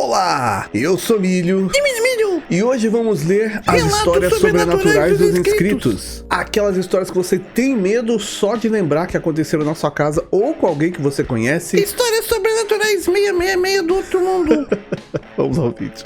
Olá, eu sou Milho. Milho. E hoje vamos ler as histórias sobrenaturais dos inscritos. Aquelas histórias que você tem medo só de lembrar que aconteceram na sua casa ou com alguém que você conhece. Histórias sobrenaturais 666 do outro mundo. Vamos ao vídeo.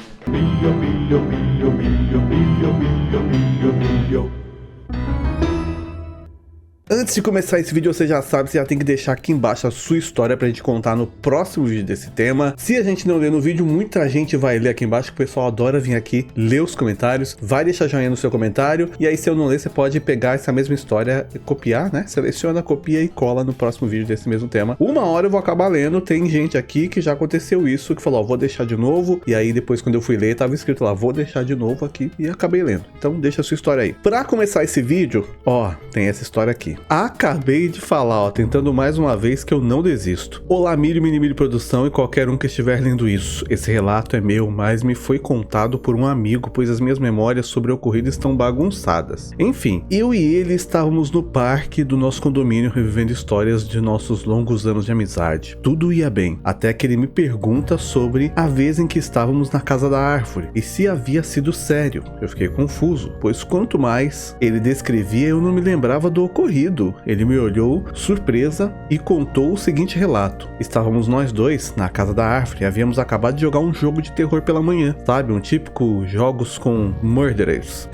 Antes de começar esse vídeo, você já sabe, você já tem que deixar aqui embaixo a sua história pra gente contar no próximo vídeo desse tema. Se a gente não ler no vídeo, muita gente vai ler aqui embaixo, que o pessoal adora vir aqui ler os comentários. Vai deixar joinha no seu comentário, e aí se eu não ler, você pode pegar essa mesma história e copiar, né? Seleciona, copia e cola no próximo vídeo desse mesmo tema. Uma hora eu vou acabar lendo, tem gente aqui que já aconteceu isso, que falou, ó, vou deixar de novo, e aí depois quando eu fui ler, tava escrito lá, vou deixar de novo aqui, e acabei lendo. Então deixa a sua história aí. Pra começar esse vídeo, ó, tem essa história aqui. Acabei de falar, ó, tentando mais uma vez que eu não desisto. Olá, Milho, Mini Produção e qualquer um que estiver lendo isso. Esse relato é meu, mas me foi contado por um amigo, pois as minhas memórias sobre o ocorrido estão bagunçadas. Enfim, eu e ele estávamos no parque do nosso condomínio revivendo histórias de nossos longos anos de amizade. Tudo ia bem, até que ele me pergunta sobre a vez em que estávamos na casa da árvore e se havia sido sério. Eu fiquei confuso, pois quanto mais ele descrevia, eu não me lembrava do ocorrido. Ele me olhou, surpresa, e contou o seguinte relato. Estávamos nós dois na casa da árvore e havíamos acabado de jogar um jogo de terror pela manhã. Sabe, um típico jogos com murderers.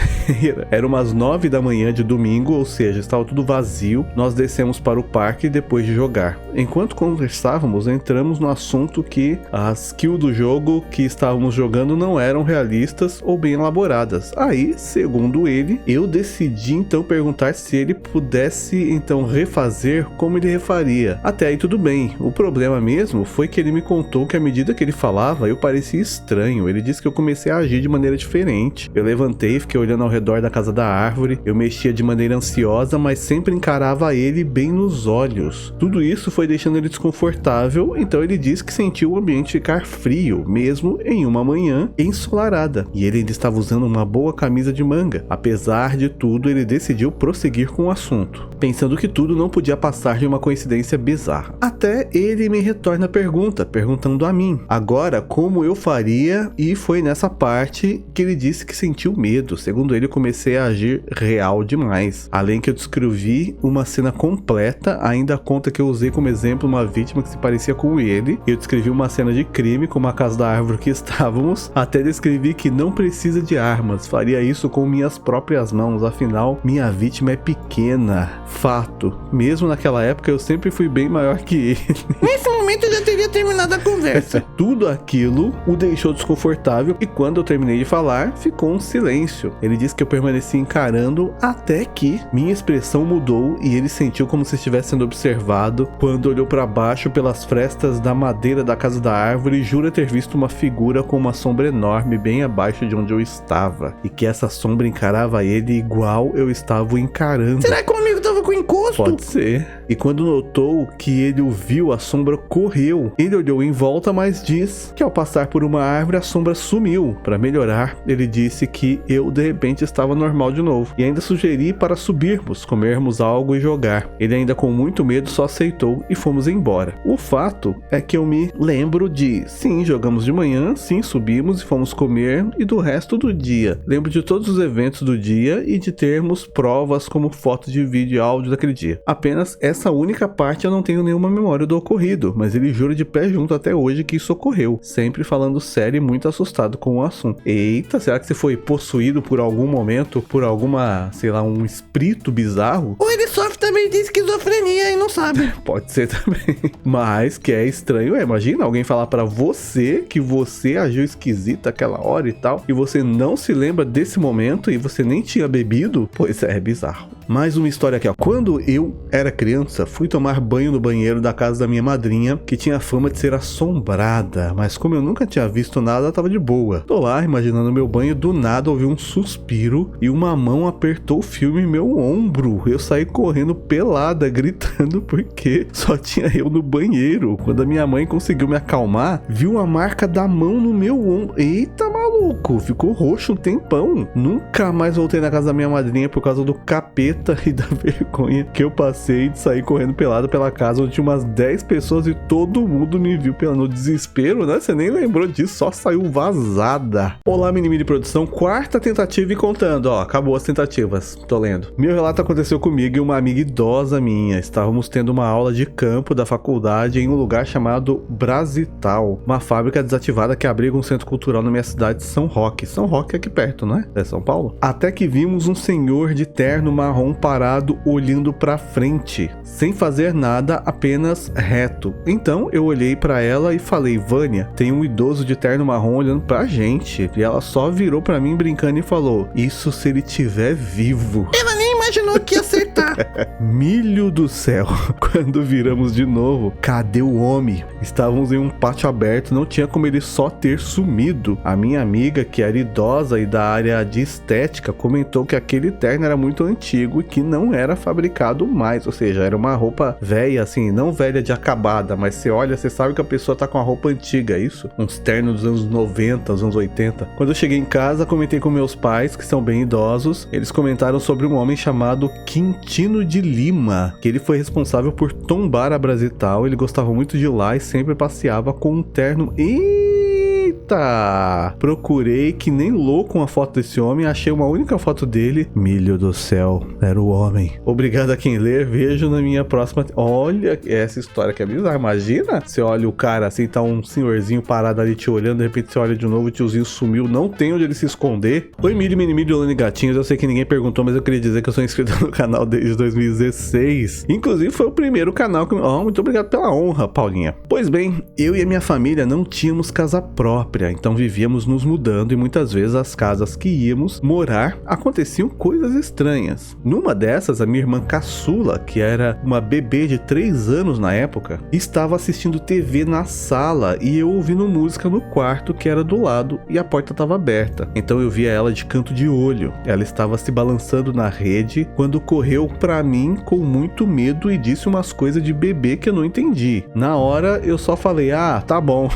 Era umas 9 da manhã de domingo, ou seja, estava tudo vazio. Nós descemos para o parque depois de jogar. Enquanto conversávamos, entramos no assunto que as kills do jogo que estávamos jogando não eram realistas ou bem elaboradas. Aí, segundo ele, eu decidi então perguntar se ele pudesse então refazer como ele refaria. Até aí tudo bem. O problema mesmo foi que ele me contou que à medida que ele falava, eu parecia estranho. Ele disse que eu comecei a agir de maneira diferente. Eu levantei e fiquei olhando ao redor da casa da árvore. Eu mexia de maneira ansiosa, mas sempre encarava ele bem nos olhos. Tudo isso foi deixando ele desconfortável, então ele disse que sentiu o ambiente ficar frio, mesmo em uma manhã ensolarada. E ele ainda estava usando uma boa camisa de manga. Apesar de tudo, ele decidiu prosseguir com o assunto, pensando que tudo não podia passar de uma coincidência bizarra. Até ele me retorna a pergunta, perguntando a mim, agora como eu faria, e foi nessa parte que ele disse que sentiu medo. Segundo ele, eu comecei a agir real demais. Além que eu descrevi uma cena completa, ainda conta que eu usei como exemplo uma vítima que se parecia com ele. Eu descrevi uma cena de crime, como a casa da árvore que estávamos. Até descrevi que não precisa de armas, faria isso com minhas próprias mãos, afinal, minha vítima é pequena. Fato, mesmo naquela época eu sempre fui bem maior que ele. Nesse momento eu já teria terminado a conversa. Tudo aquilo o deixou desconfortável e quando eu terminei de falar, ficou um silêncio. Ele disse que eu permaneci encarando até que minha expressão mudou e ele sentiu como se estivesse sendo observado quando olhou para baixo pelas frestas da madeira da casa da árvore e jura ter visto uma figura com uma sombra enorme bem abaixo de onde eu estava e que essa sombra encarava ele igual eu estava o encarando. Será que o amigo tava com encosto? Pode ser. E quando notou que ele o viu, a sombra correu. Ele olhou em volta, mas diz que ao passar por uma árvore a sombra sumiu. Para melhorar, ele disse que eu de repente estava normal de novo. E ainda sugeri para subirmos, comermos algo e jogar. Ele ainda com muito medo só aceitou e fomos embora. O fato é que eu me lembro de, sim, jogamos de manhã, sim, subimos e fomos comer e do resto do dia. Lembro de todos os eventos do dia e de termos provas como fotos de vídeo e áudio daquele dia. Apenas essa única parte eu não tenho nenhuma memória do ocorrido, mas ele jura de pé junto até hoje que isso ocorreu, sempre falando sério e muito assustado com o assunto. Eita, será que você foi possuído por algum momento, por alguma, sei lá, um espírito bizarro? Ou ele sofre também de esquizofrenia e não sabe. Pode ser também. Mas que é estranho, imagina alguém falar pra você que você agiu esquisito aquela hora e tal, e você não se lembra desse momento e você nem tinha bebido? Pois é bizarro. Mais uma história aqui, ó. Quando eu era criança, fui tomar banho no banheiro da casa da minha madrinha, que tinha fama de ser assombrada, mas como eu nunca tinha visto nada, tava de boa. Tô lá, imaginando meu banho, do nada ouvi um suspiro e uma mão apertou firme meu ombro. Eu saí correndo pelada, gritando, porque só tinha eu no banheiro. Quando a minha mãe conseguiu me acalmar, viu a marca da mão no meu ombro. Eita, maluco! maluco. Ficou roxo um tempão. Nunca mais voltei na casa da minha madrinha por causa do capeta e da vergonha que eu passei de sair correndo pelado pela casa onde tinha umas 10 pessoas e todo mundo me viu no desespero, né? Você nem lembrou disso, só saiu vazada. Olá, Mini Produção, quarta tentativa e contando, ó, acabou as tentativas, tô lendo. Meu relato aconteceu comigo e uma amiga idosa minha. Estávamos tendo uma aula de campo da faculdade em um lugar chamado Brasital, uma fábrica desativada que abriga um centro cultural na minha cidade de São Roque. São Roque é aqui perto, né? É São Paulo? Até que vimos um senhor de terno marrom parado olhando pra frente, sem fazer nada, apenas reto. Então eu olhei pra ela e falei: Vânia, tem um idoso de terno marrom olhando pra gente. E ela só virou pra mim brincando e falou: isso se ele tiver vivo. Ela nem imaginou que ia acertar. Milho do céu. Quando viramos de novo, cadê o homem? Estávamos em um pátio aberto, não tinha como ele só ter sumido. A minha amiga, que era idosa e da área de estética, comentou que aquele terno era muito antigo e que não era fabricado mais, ou seja, era uma roupa velha, assim, não velha de acabada, mas você olha, você sabe que a pessoa tá com a roupa antiga, é isso? Uns ternos dos anos 90, dos anos 80. Quando eu cheguei em casa, comentei com meus pais, que são bem idosos. Eles comentaram sobre um homem chamado Quintino de Lima, que ele foi responsável por tombar a Brasital. Ele gostava muito de lá e sempre passeava com um terno. Eita! Procurei que nem louco uma foto desse homem, achei uma única foto dele. Milho do céu, era o homem. Obrigado a quem ler, vejo na minha próxima. Olha essa história que é bizarra, imagina? Você olha o cara assim, tá um senhorzinho parado ali te olhando, de repente você olha de novo, o tiozinho sumiu, não tem onde ele se esconder. Oi, Milho, Mini, Olane Gatinhos, eu sei que ninguém perguntou, mas eu queria dizer que eu sou inscrito no canal desde 2016. Inclusive foi o primeiro canal que... muito obrigado pela honra, Paulinha. Pois bem, eu e a minha família não tínhamos casa própria, então vivíamos nos mudando e muitas vezes as casas que íamos morar aconteciam coisas estranhas. Numa dessas, a minha irmã caçula, que era uma bebê de 3 anos na época, estava assistindo TV na sala e eu ouvindo música no quarto que era do lado e a porta estava aberta. Então eu via ela de canto de olho. Ela estava se balançando na rede quando correu pra mim com muito medo e disse umas coisas de bebê que eu não entendi. Na hora eu só falei: ah, tá bom.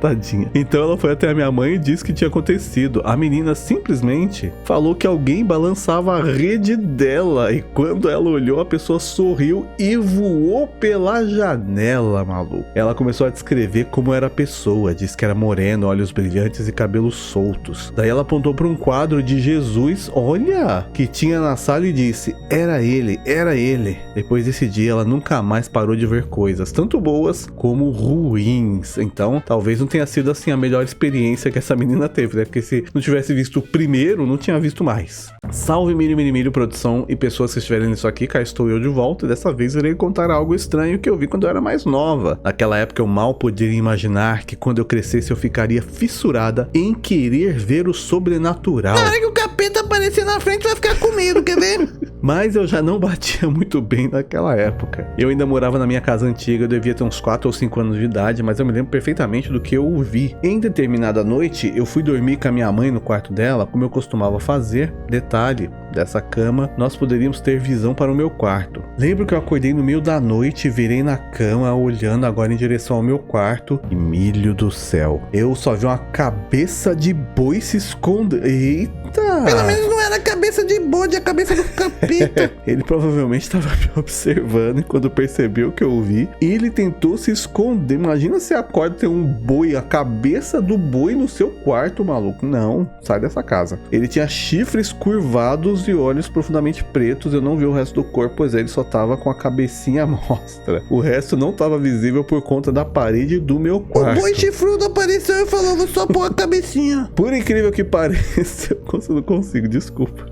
Tadinha. Então ela foi até a minha mãe e disse que tinha acontecido. A menina simplesmente falou que alguém balançava a rede dela. E quando ela olhou, a pessoa sorriu e voou pela janela, maluco. Ela começou a descrever como era a pessoa. Disse que era moreno, olhos brilhantes e cabelos soltos. Daí ela apontou para um quadro de Jesus, olha, que tinha na sala e disse: era ele, era ele. Depois desse dia, ela nunca mais parou de ver coisas, tanto boas como ruins. Então, talvez não tenha sido assim a melhor experiência que essa menina teve, né? Porque se não tivesse visto o primeiro, não tinha visto mais. Salve Milho Produção e pessoas que estiverem nisso aqui, cá estou eu de volta e dessa vez irei contar algo estranho que eu vi quando eu era mais nova. Naquela época eu mal poderia imaginar que quando eu crescesse eu ficaria fissurada em querer ver o sobrenatural. Na hora que o capeta aparecer na frente vai ficar com medo, quer ver? Mas eu já não batia muito bem naquela época. Eu ainda morava na minha casa antiga, eu devia ter uns 4 ou 5 anos de idade, mas eu me lembro perfeitamente do que eu ouvi. Em determinada noite, eu fui dormir com a minha mãe no quarto dela, como eu costumava fazer. Detalhe, dessa cama, nós poderíamos ter visão para o meu quarto. Lembro que eu acordei no meio da noite, virei na cama, olhando agora em direção ao meu quarto, e milho do céu, eu só vi uma cabeça de boi se esconder. Eita! Pelo menos não era a cabeça de bode, a cabeça do capeta. Ele provavelmente estava me observando e quando percebeu que eu vi, ele tentou se esconder. Imagina se acorda e tem um boi, a cabeça do boi no seu quarto, maluco. Não, sai dessa casa. Ele tinha chifres curvados e olhos profundamente pretos. Eu não vi o resto do corpo, pois ele só tava com a cabecinha à mostra. O resto não estava visível por conta da parede do meu quarto. O boi chifrudo apareceu e falou: vou só pôr a cabecinha. Por incrível que pareça, eu não consigo, desculpa.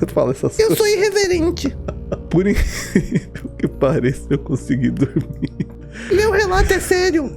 Eu falo essas coisas. Eu sou irreverente. Por incrível que pareça, eu consegui dormir. Meu relato é sério.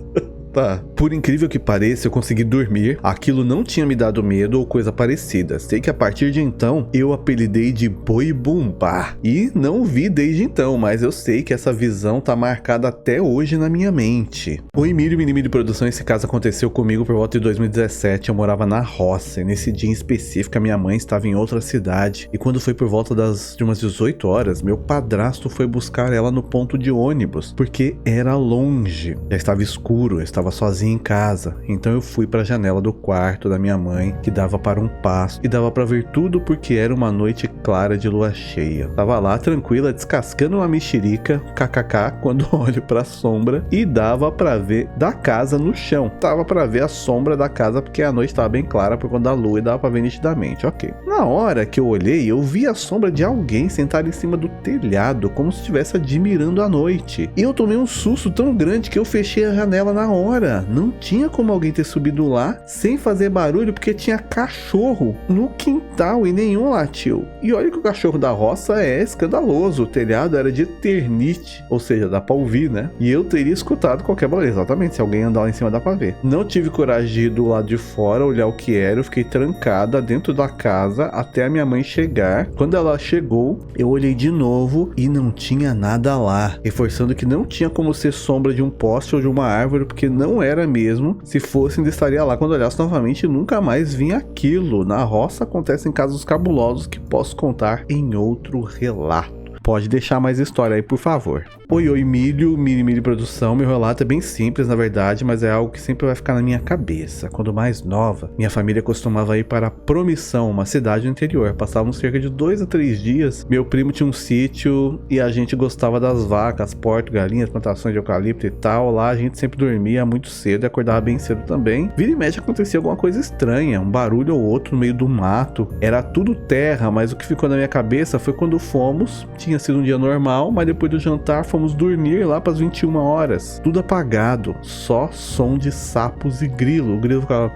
Tá. Por incrível que pareça, eu consegui dormir. Aquilo não tinha me dado medo ou coisa parecida. Sei que a partir de então, eu apelidei de Boi Bumbá. E não vi desde então, mas eu sei que essa visão tá marcada até hoje na minha mente. Oi, Milho Produção, esse caso aconteceu comigo por volta de 2017. Eu morava na roça e nesse dia em específico a minha mãe estava em outra cidade. E quando foi por volta de umas 18 horas, meu padrasto foi buscar ela no ponto de ônibus, porque era longe. Já estava escuro, eu estava estava sozinho em casa, então eu fui para a janela do quarto da minha mãe, que dava para um pasto e dava para ver tudo porque era uma noite clara de lua cheia. Tava lá tranquila, descascando uma mexerica, kkk, quando olho para a sombra e dava para ver da casa no chão. Dava para ver a sombra da casa porque a noite estava bem clara por conta da lua e dava para ver nitidamente, ok. Na hora que eu olhei, eu vi a sombra de alguém sentado em cima do telhado, como se estivesse admirando a noite. E eu tomei um susto tão grande que eu fechei a janela na hora. Não tinha como alguém ter subido lá sem fazer barulho, porque tinha cachorro no quintal e nenhum latiu. E olha que o cachorro da roça é escandaloso. O telhado era de eternite, ou seja, dá pra ouvir, né? E eu teria escutado qualquer barulho, exatamente, se alguém andar lá em cima dá pra ver. Não tive coragem de ir do lado de fora olhar o que era, eu fiquei trancada dentro da casa até a minha mãe chegar. Quando ela chegou, eu olhei de novo e não tinha nada lá, reforçando que não tinha como ser sombra de um poste ou de uma árvore, porque não era mesmo. Se fosse, ainda estaria lá quando olhasse novamente e nunca mais vinha aquilo. Na roça acontecem casos cabulosos que posso contar em outro relato. Pode deixar mais história aí, por favor. Oi, Mini Produção. Meu relato é bem simples, na verdade, mas é algo que sempre vai ficar na minha cabeça. Quando mais nova, minha família costumava ir para Promissão, uma cidade do interior. Passávamos cerca de 2 a 3 dias. Meu primo tinha um sítio e a gente gostava das vacas, porcos, galinhas, plantações de eucalipto e tal. Lá a gente sempre dormia muito cedo e acordava bem cedo também. Vira e mexe acontecia alguma coisa estranha, um barulho ou outro no meio do mato. Era tudo terra, mas o que ficou na minha cabeça foi quando fomos. Tinha sido um dia normal, mas depois do jantar fomos dormir lá para as 21 horas. Tudo apagado, só som de sapos e grilo. O grilo ficava...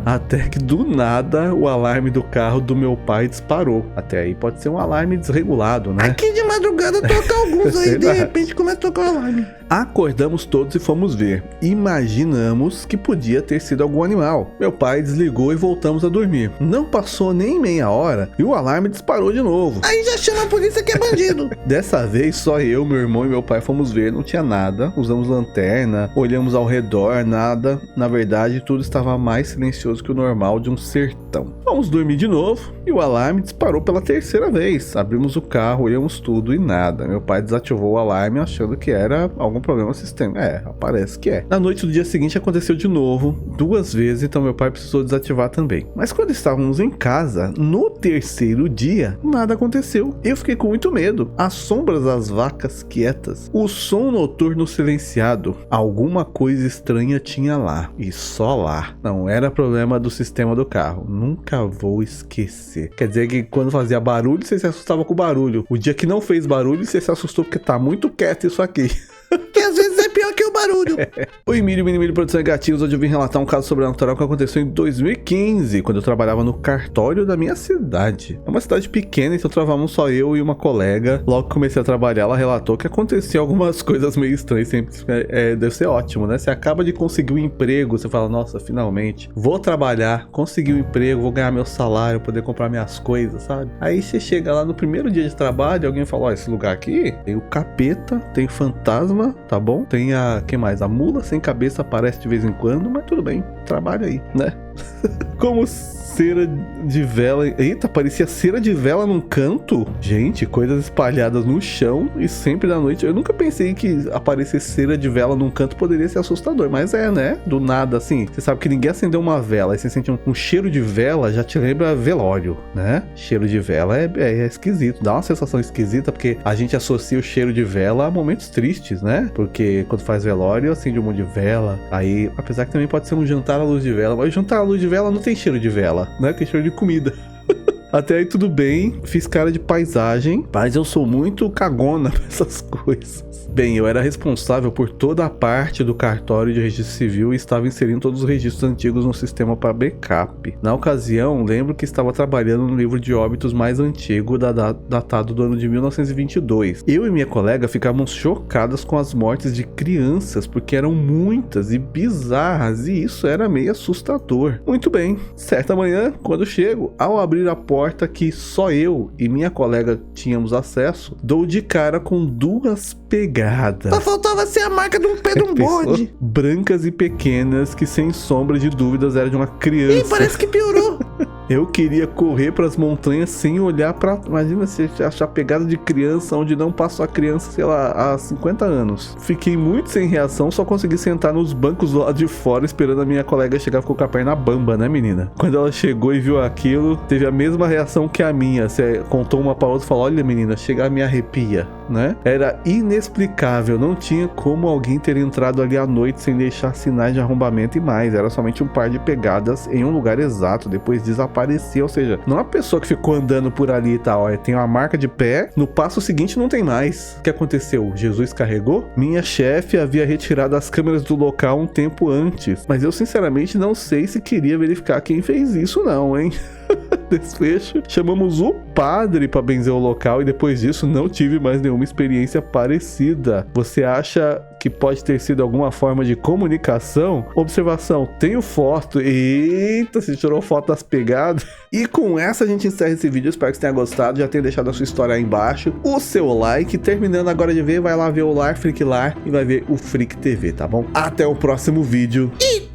Até que do nada o alarme do carro do meu pai disparou. Até aí pode ser um alarme desregulado, né? Aqui de madrugada toca alguns aí, de repente começa a tocar o alarme. Acordamos todos e fomos ver. Imaginamos que podia ter sido algum animal. Meu pai desligou e voltamos a dormir. Não passou nem meia hora e o alarme disparou de novo. Aí já chama a polícia que é bandido. Dessa vez só eu, meu irmão e meu pai fomos ver. Não tinha nada. Usamos lanterna, olhamos ao redor, nada. Na verdade, tudo estava mais silencioso que o normal de um sertão. Vamos dormir de novo e o alarme disparou pela terceira vez. Abrimos o carro, olhamos tudo e nada. Meu pai desativou o alarme achando que era algum problema no sistema. Parece que é. Na noite do dia seguinte aconteceu de novo, 2 vezes, então meu pai precisou desativar também. Mas quando estávamos em casa, no terceiro dia, nada aconteceu. Eu fiquei com muito medo. As sombras das vacas quietas, o som noturno silenciado, alguma coisa estranha tinha lá, e só lá. Não era problema do sistema do carro. Nunca vou esquecer. Quer dizer que quando fazia barulho, você se assustava com o barulho. O dia que não fez barulho, você se assustou porque tá muito quieto isso aqui. Que às vezes é pior que o barulho. Oi, Mini Produção e Gatinhos. Hoje eu vim relatar um caso sobrenatural que aconteceu em 2015, quando eu trabalhava no cartório da minha cidade. É uma cidade pequena, então travamos só eu e uma colega. Logo que comecei a trabalhar, ela relatou que aconteceu algumas coisas meio estranhas. Sempre, deve ser ótimo, né? Você acaba de conseguir um emprego, você fala, nossa, finalmente, vou trabalhar, consegui um emprego, vou ganhar meu salário, poder comprar minhas coisas, sabe? Aí você chega lá no primeiro dia de trabalho, alguém fala, ó, esse lugar aqui tem o capeta, tem o fantasma, tá bom? Tem quem mais? A mula sem cabeça aparece de vez em quando, mas tudo bem, trabalha aí, né? Como cera de vela. Eita, parecia cera de vela num canto. Gente, coisas espalhadas no chão e sempre da noite. Eu nunca pensei que aparecer cera de vela num canto poderia ser assustador, mas né? Do nada, assim. Você sabe que ninguém acendeu uma vela, aí você sente um cheiro de vela, já te lembra velório, né? Cheiro de vela é esquisito, dá uma sensação esquisita, porque a gente associa o cheiro de vela a momentos tristes, né? Porque quando faz velório, acende um monte de vela. Aí, apesar que também pode ser um jantar à luz de vela, mas jantar à luz de vela não tem cheiro de vela, né? Tem cheiro de comida. Até aí tudo bem, fiz cara de paisagem, mas eu sou muito cagona pra essas coisas. Bem, eu era responsável por toda a parte do cartório de registro civil e estava inserindo todos os registros antigos no sistema para backup. Na ocasião, lembro que estava trabalhando no livro de óbitos mais antigo, datado do ano de 1922. Eu e minha colega ficávamos chocadas com as mortes de crianças, porque eram muitas e bizarras, e isso era meio assustador. Muito bem, certa manhã, quando chego, ao abrir a porta que só eu e minha colega tínhamos acesso, dou de cara com 2 pegadas. Só faltava ser a marca de um pé de um bode. Brancas e pequenas, que sem sombra de dúvidas era de uma criança. Ih, parece que piorou. Eu queria correr pras montanhas sem olhar pra... Imagina se achar pegada de criança onde não passou a criança, sei lá, há 50 anos. Fiquei muito sem reação, só consegui sentar nos bancos lá de fora esperando a minha colega chegar. Ficou com a perna bamba, né, menina? Quando ela chegou e viu aquilo, teve a mesma reação que a minha. Você contou uma pra outra e falou: olha, menina, chega, me arrepia, né? Era inexplicável, não tinha como alguém ter entrado ali à noite sem deixar sinais de arrombamento e mais. Era somente um par de pegadas em um lugar exato, depois desapareceu. Ou seja, não é uma pessoa que ficou andando por ali e tal. Tem uma marca de pé, no passo seguinte não tem mais. O que aconteceu? Jesus carregou? Minha chefe havia retirado as câmeras do local um tempo antes, mas eu sinceramente não sei se queria verificar quem fez isso não, hein? Desfecho, chamamos o padre para benzer o local e depois disso não tive mais nenhuma experiência parecida. Você acha que pode ter sido alguma forma de comunicação? Observação, tenho foto. Eita, você tirou foto das pegadas. E com essa a gente encerra esse vídeo, espero que você tenha gostado, já tenha deixado a sua história aí embaixo, o seu like, terminando agora de ver, vai lá ver o Lar Freak Lar e vai ver o Freak TV, tá bom? Até o próximo vídeo e